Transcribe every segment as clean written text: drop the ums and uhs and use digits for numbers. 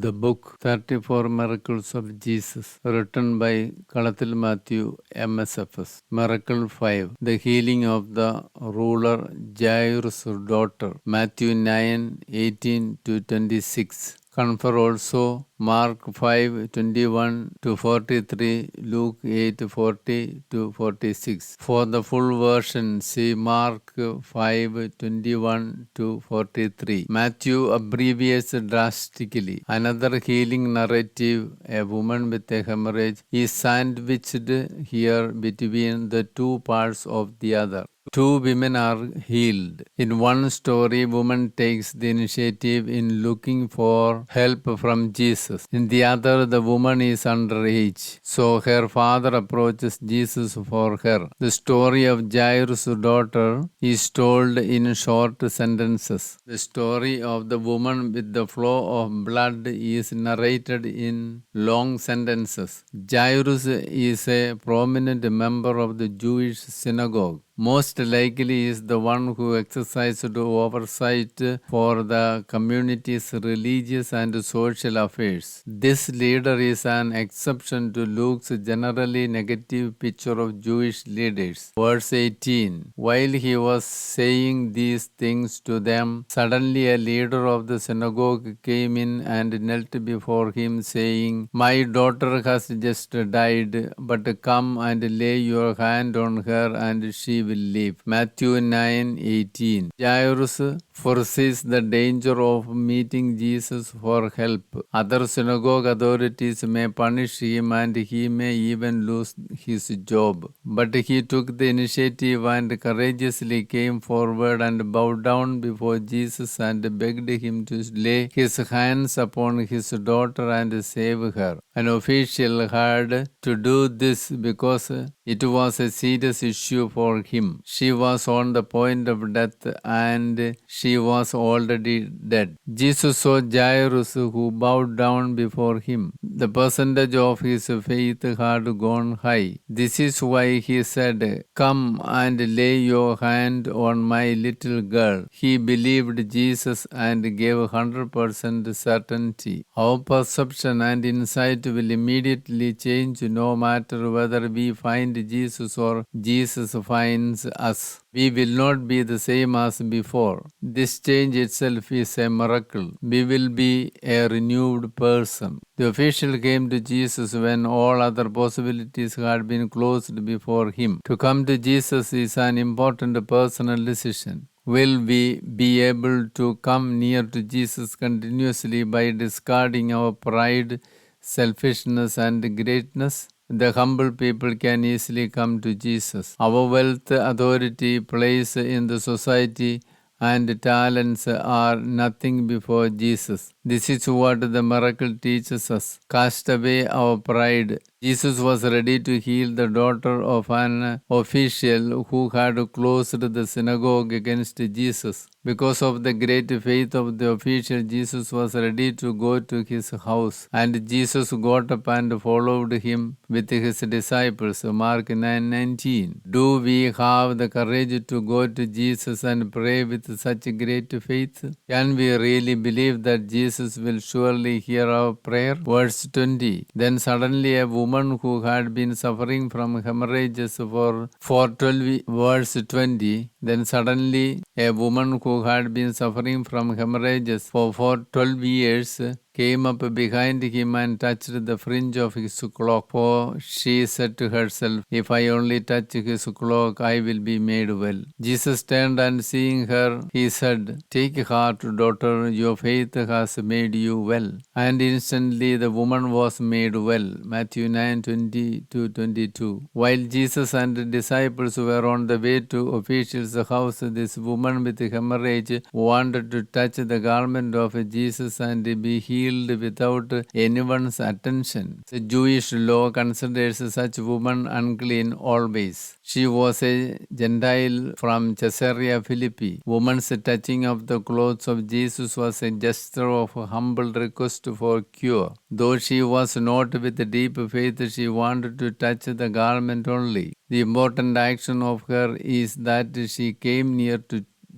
The book 34 Miracles of Jesus, written by Kalathil Mathew Msfs. Miracle 5. The healing of the ruler Jairus' daughter. Matthew 9:18-26. Confer also Mark 5:21-43, Luke 8:40-46. For the full version, see Mark 5:21-43. Matthew abbreviates drastically. Another healing narrative, a woman with a hemorrhage, is sandwiched here between the two parts of the other. Two women are healed. In one story, woman takes the initiative in looking for help from Jesus. In the other, the woman is underage, so her father approaches Jesus for her. The story of Jairus' daughter is told in short sentences. The story of the woman with the flow of blood is narrated in long sentences. Jairus is a prominent member of the Jewish synagogue. Most likely is the one who exercised oversight for the community's religious and social affairs. This leader is an exception to Luke's generally negative picture of Jewish leaders. Verse 18. While he was saying these things to them, suddenly a leader of the synagogue came in and knelt before him, saying, "My daughter has just died, but come and lay your hand on her and she will live." Matthew 9:18. Jairus foresees the danger of meeting Jesus for help. Other synagogue authorities may punish him and he may even lose his job. But he took the initiative and courageously came forward and bowed down before Jesus and begged him to lay his hands upon his daughter and save her. An official had to do this because it was a serious issue for him. She was on the point of death and she was already dead. Jesus saw Jairus, who bowed down before him. The percentage of his faith had gone high. This is why he said, "Come and lay your hand on my little girl." He believed Jesus and gave 100% certainty. Our perception and insight will immediately change no matter whether we find Jesus or Jesus finds us. We will not be the same as before. This change itself is a miracle. We will be a renewed person. The official came to Jesus when all other possibilities had been closed before him. To come to Jesus is an important personal decision. Will we be able to come near to Jesus continuously by discarding our pride, selfishness, and greatness? The humble people can easily come to Jesus. Our wealth, authority, place in the society, and talents are nothing before Jesus. This is what the miracle teaches us. Cast away our pride. Jesus was ready to heal the daughter of an official who had closed the synagogue against Jesus. Because of the great faith of the official, Jesus was ready to go to his house, and Jesus got up and followed him with his disciples. Mark 9:19. Do we have the courage to go to Jesus and pray with such great faith? Can we really believe that Jesus will surely hear our prayer? Verse 20. Then suddenly a woman who had been suffering from hemorrhages for 12 verse 20. Then suddenly a woman who had been suffering from hemorrhages for 12 years came up behind him and touched the fringe of his cloak. For she said to herself, "If I only touch his cloak, I will be made well." Jesus turned and seeing her, he said, "Take heart, daughter, your faith has made you well." And instantly the woman was made well. Matthew 9:20-22. While Jesus and the disciples were on the way to official's house, this woman with hemorrhage wanted to touch the garment of Jesus and be healed without anyone's attention. The Jewish law considers such woman unclean always. She was a Gentile from Caesarea Philippi. Woman's touching of the clothes of Jesus was a gesture of humble request for cure. Though she was not with deep faith, she wanted to touch the garment only. The important action of her is that she came near to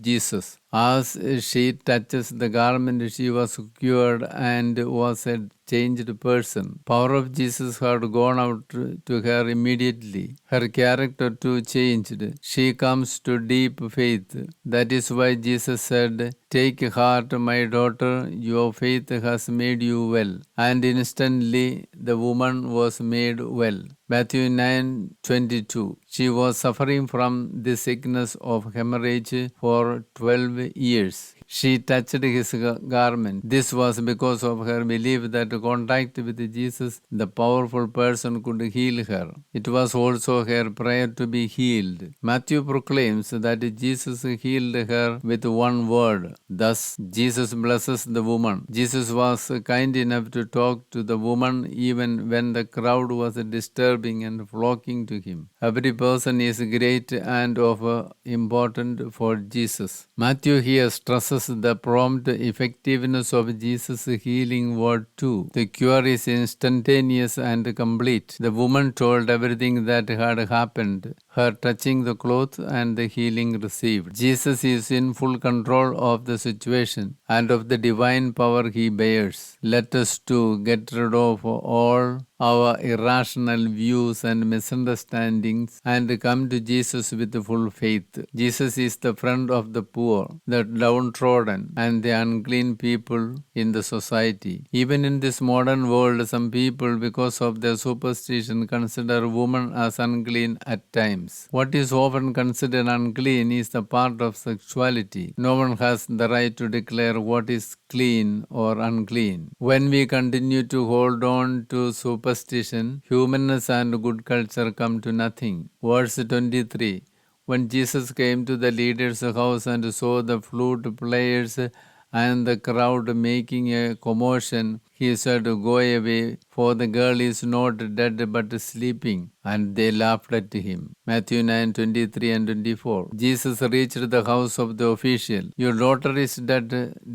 Jesus. As she touches the garment, she was cured and was a changed person. Power of Jesus had gone out to her immediately. Her character too changed. She comes to deep faith. That is why Jesus said, "Take heart, my daughter, your faith has made you well." And instantly the woman was made well. Matthew 9:22. She was suffering from the sickness of hemorrhage for 12 years. She touched his garment. This was because of her belief that contact with Jesus, the powerful person, could heal her. It was also her prayer to be healed. Matthew proclaims that Jesus healed her with one word. Thus, Jesus blesses the woman. Jesus was kind enough to talk to the woman even when the crowd was disturbing and flocking to him. Every person is great and of important for Jesus. Matthew here stresses the prompt effectiveness of Jesus' healing word too. The cure is instantaneous and complete. The woman told everything that had happened, her touching the cloth and the healing received. Jesus is in full control of the situation and of the divine power he bears. Let us too get rid of all our irrational views and misunderstandings and come to Jesus with full faith. Jesus is the friend of the poor, the downtrodden, and the unclean people in the society. Even in this modern world, some people, because of their superstition, consider women as unclean at times. What is often considered unclean is the part of sexuality. No one has the right to declare what is clean or unclean. When we continue to hold on to superstition, humanness and good culture come to nothing. Verse 23. When Jesus came to the leader's house and saw the flute players and the crowd making a commotion, he said, "Go away, for the girl is not dead but sleeping." And they laughed at him. Matthew 9:23 and 24. Jesus reached the house of the official. "Your daughter is dead,"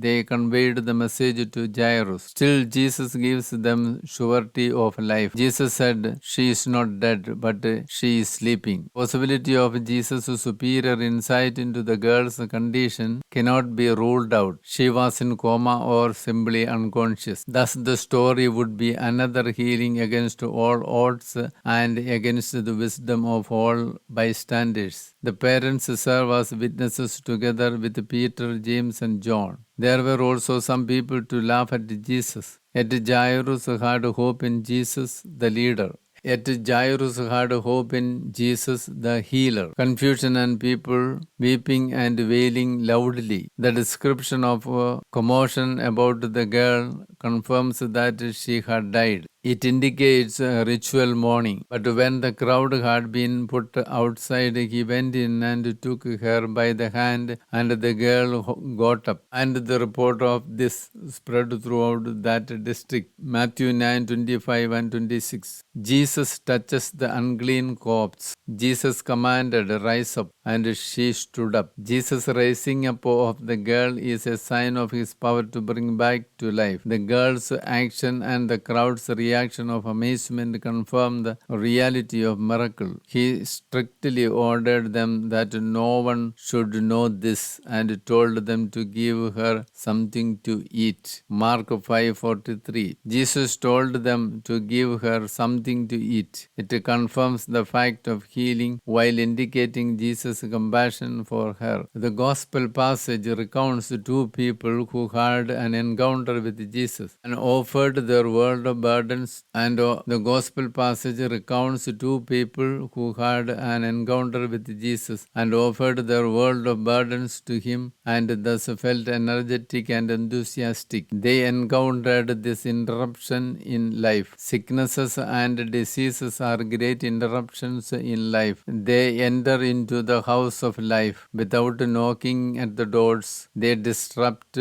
they conveyed the message to Jairus. Still, Jesus gives them surety of life. Jesus said, "She is not dead, but she is sleeping." Possibility of Jesus' superior insight into the girl's condition cannot be ruled out. She was in coma or simply unconscious. Thus, the story would be another healing against all odds and against the wisdom of all bystanders. The parents serve as witnesses together with Peter, James, and John. There were also some people to laugh at Jesus. Yet Jairus had hope in Jesus, the leader. Yet Jairus had hope in Jesus, the healer. Confusion and people weeping and wailing loudly. The description of commotion about the girl confirms that she had died. It indicates a ritual mourning. But when the crowd had been put outside, he went in and took her by the hand, and the girl got up. And the report of this spread throughout that district. Matthew 9:25 and 26. Jesus touches the unclean corpse. Jesus commanded, "Rise up," and she stood up. Jesus raising up of the girl is a sign of his power to bring back to life. The girl's action and the crowd's reaction of amazement confirm the reality of miracle. He strictly ordered them that no one should know this and told them to give her something to eat. Mark 5:43. Jesus told them to give her something to eat. It confirms the fact of healing while indicating Jesus' compassion for her. The gospel passage recounts two people who had an encounter with Jesus and offered their world of burdens. And the gospel passage recounts two people who had an encounter with Jesus and offered their world of burdens to him and thus felt energetic and enthusiastic. They encountered this interruption in life. Sicknesses and diseases are great interruptions in life. They enter into the house of life without knocking at the doors. They disrupt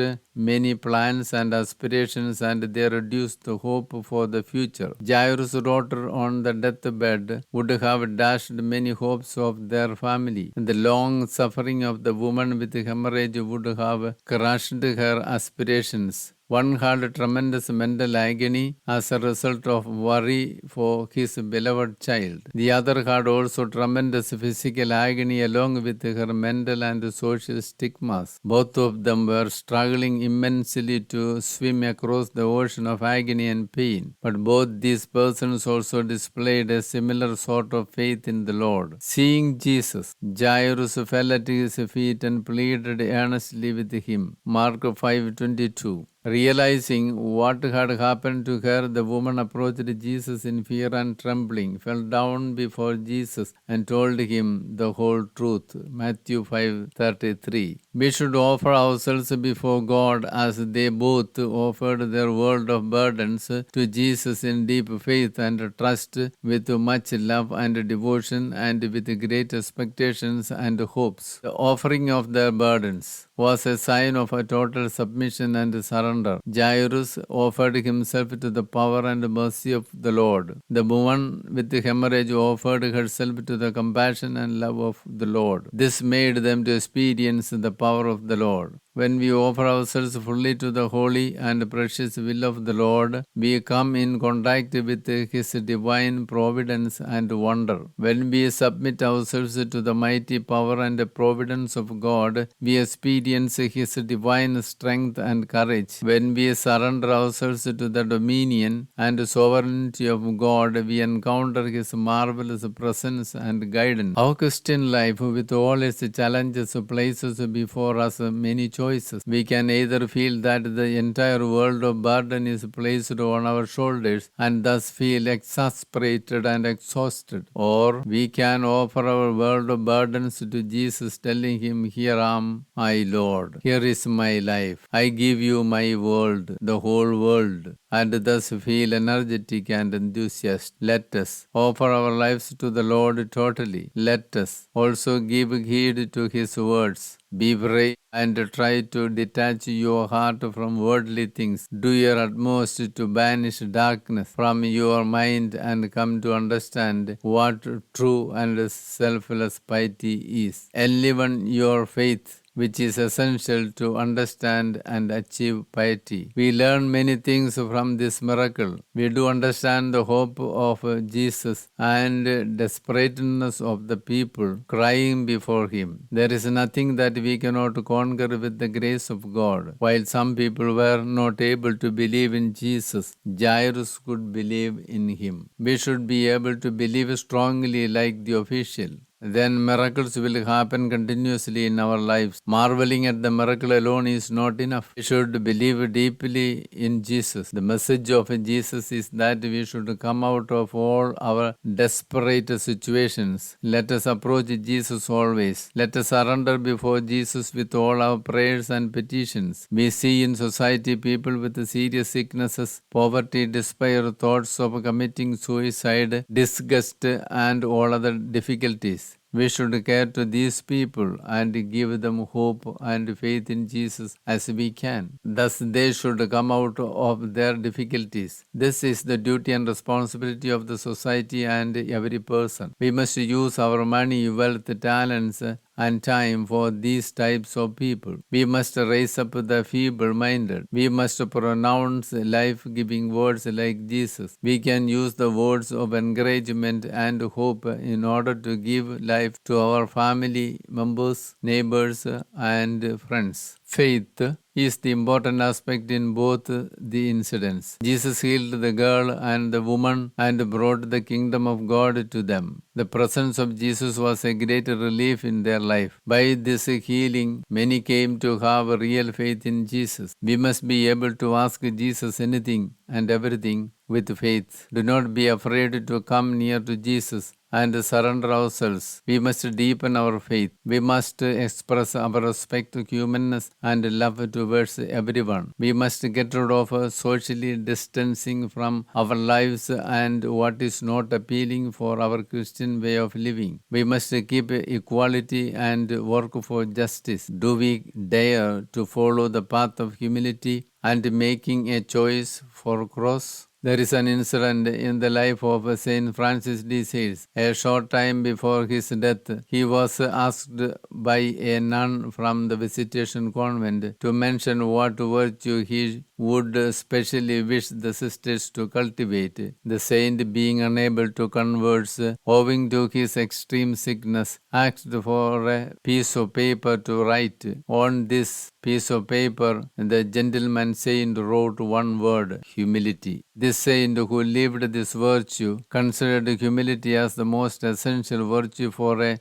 many plans and aspirations, and they reduce the hope for the future. Jairus' daughter on the deathbed would have dashed many hopes of their family. The long suffering of the woman with hemorrhage would have crushed her aspirations. One had tremendous mental agony as a result of worry for his beloved child. The other had also tremendous physical agony along with her mental and social stigmas. Both of them were struggling immensely to swim across the ocean of agony and pain. But both these persons also displayed a similar sort of faith in the Lord. Seeing Jesus, Jairus fell at his feet and pleaded earnestly with him. Mark 5:22. Realizing what had happened to her, the woman approached Jesus in fear and trembling, fell down before Jesus, and told him the whole truth. Matthew 5:33. We should offer ourselves before God as they both offered their world of burdens to Jesus in deep faith and trust, with much love and devotion, and with great expectations and hopes. The offering of their burdens was a sign of a total submission and surrender. Jairus offered himself to the power and mercy of the Lord. The woman with the hemorrhage offered herself to the compassion and love of the Lord. This made them to experience the power of the Lord. When we offer ourselves fully to the holy and precious will of the Lord, we come in contact with His divine providence and wonder. When we submit ourselves to the mighty power and providence of God, we experience His divine strength and courage. When we surrender ourselves to the dominion and sovereignty of God, we encounter His marvelous presence and guidance. Our Christian life, with all its challenges, places before us many choices. We can either feel that the entire world of burden is placed on our shoulders and thus feel exasperated and exhausted, or we can offer our world of burdens to Jesus, telling Him, "Here am I, Lord. Here is my life. I give you my world, the whole world," and thus feel energetic and enthusiastic. Let us offer our lives to the Lord totally. Let us also give heed to His words. Be brave and try to detach your heart from worldly things. Do your utmost to banish darkness from your mind and come to understand what true and selfless piety is. Enliven your faith, which is essential to understand and achieve piety. We learn many things from this miracle. We do understand the hope of Jesus and desperateness of the people crying before Him. There is nothing that we cannot conquer with the grace of God. While some people were not able to believe in Jesus, Jairus could believe in Him. We should be able to believe strongly like the official. Then miracles will happen continuously in our lives. Marveling at the miracle alone is not enough. We should believe deeply in Jesus. The message of Jesus is that we should come out of all our desperate situations. Let us approach Jesus always. Let us surrender before Jesus with all our prayers and petitions. We see in society people with serious sicknesses, poverty, despair, thoughts of committing suicide, disgust, and all other difficulties. We should care to these people and give them hope and faith in Jesus as we can. Thus, they should come out of their difficulties. This is the duty and responsibility of the society and every person. We must use our money, wealth, talents, and time for these types of people. We must raise up the feeble-minded. We must pronounce life-giving words like Jesus. We can use the words of encouragement and hope in order to give life to our family members, neighbors, and friends. Faith is the important aspect in both the incidents. Jesus healed the girl and the woman and brought the kingdom of God to them. The presence of Jesus was a great relief in their life. By this healing, many came to have real faith in Jesus. We must be able to ask Jesus anything and everything with faith. Do not be afraid to come near to Jesus and surrender ourselves. We must deepen our faith. We must express our respect to humanness and love towards everyone. We must get rid of socially distancing from our lives and what is not appealing for our Christian way of living. We must keep equality and work for justice. Do we dare to follow the path of humility and making a choice for cross? There is an incident in the life of Saint Francis de Sales. A short time before his death, he was asked by a nun from the Visitation Convent to mention what virtue he would specially wish the sisters to cultivate. The saint, being unable to converse owing to his extreme sickness, asked for a piece of paper to write. On this piece of paper, the gentleman saint wrote one word: humility. This saint, who lived this virtue, considered humility as the most essential virtue for a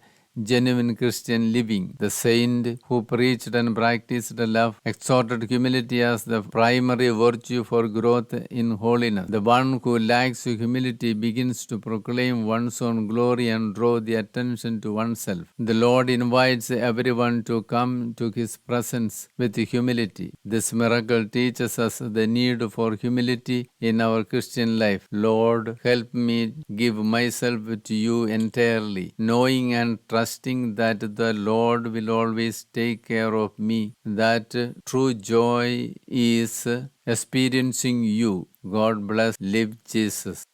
genuine Christian living. The saint, who preached and practiced love, exhorted humility as the primary virtue for growth in holiness. The one who lacks humility begins to proclaim one's own glory and draw the attention to oneself. The Lord invites everyone to come to his presence with humility. This miracle teaches us the need for humility in our Christian life. Lord, help me give myself to you entirely, knowing and trusting that the Lord will always take care of me. That true joy is experiencing you. God bless. Live Jesus.